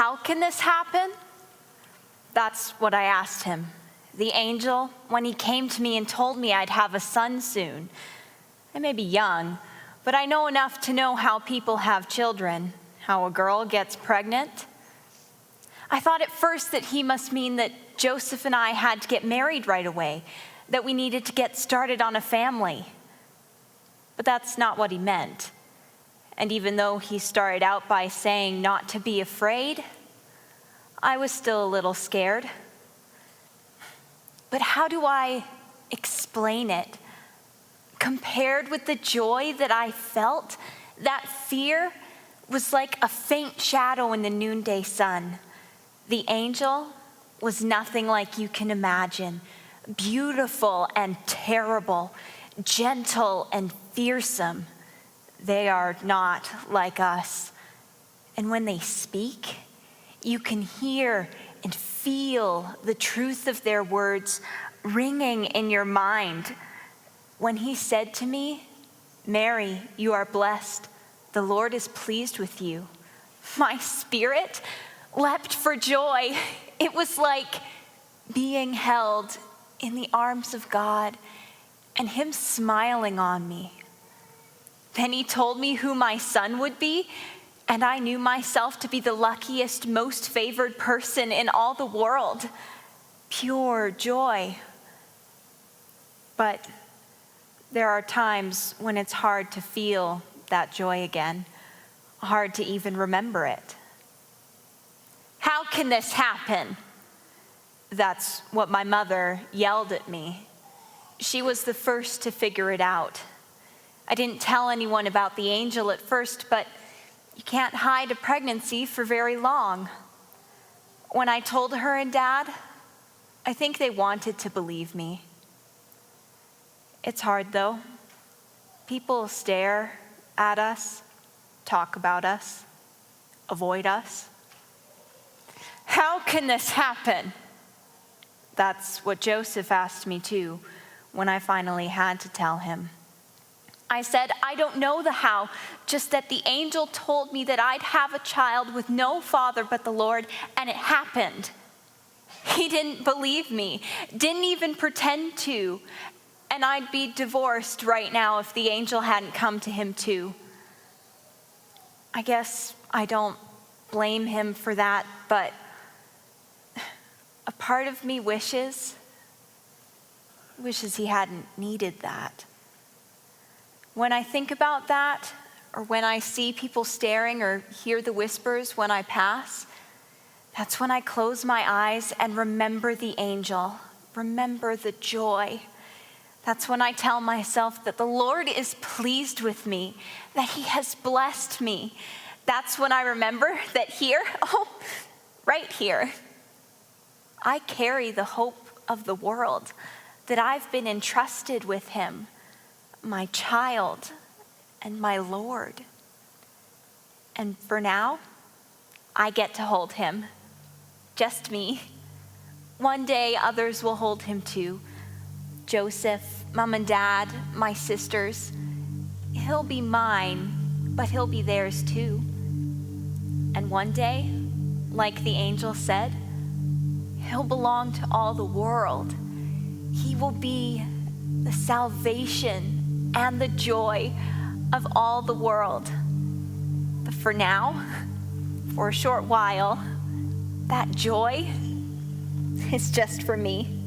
how can this happen? That's what I asked him. The angel, when he came to me and told me I'd have a son soon. I may be young, but I know enough to know how people have children, how a girl gets pregnant. I thought at first that he must mean that Joseph and I had to get married right away, that we needed to get started on a family. But that's not what he meant. And even though he started out by saying not to be afraid, I was still a little scared. But how do I explain it? Compared with the joy that I felt, that fear was like a faint shadow in the noonday sun. The angel was nothing like you can imagine. Beautiful and terrible, gentle and fearsome. They are not like us. And when they speak, you can hear and feel the truth of their words ringing in your mind. When he said to me, "Mary, you are blessed. The Lord is pleased with you," my spirit leapt for joy. It was like being held in the arms of God and him smiling on me. Then he told me who my son would be, and I knew myself to be the luckiest, most favored person in all the world. Pure joy. But there are times when it's hard to feel that joy again, hard to even remember it. How can this happen? That's what my mother yelled at me. She was the first to figure it out. I didn't tell anyone about the angel at first, but you can't hide a pregnancy for very long. When I told her and Dad, I think they wanted to believe me. It's hard though. People stare at us, talk about us, avoid us. How can this happen? That's what Joseph asked me too, when I finally had to tell him. I said, I don't know the how, just that the angel told me that I'd have a child with no father but the Lord, and it happened. He didn't believe me, didn't even pretend to, and I'd be divorced right now if the angel hadn't come to him too. I guess I don't blame him for that, but a part of me wishes he hadn't needed that. When I think about that, or when I see people staring or hear the whispers when I pass, that's when I close my eyes and remember the angel, remember the joy. That's when I tell myself that the Lord is pleased with me, that he has blessed me. That's when I remember that here, right here, I carry the hope of the world, that I've been entrusted with him, my child and my Lord. And for now, I get to hold him, just me. One day others will hold him too. Joseph, Mom and Dad, my sisters. He'll be mine, but he'll be theirs too. And one day, like the angel said, he'll belong to all the world. He will be the salvation and the joy of all the world. But for now, for a short while, that joy is just for me.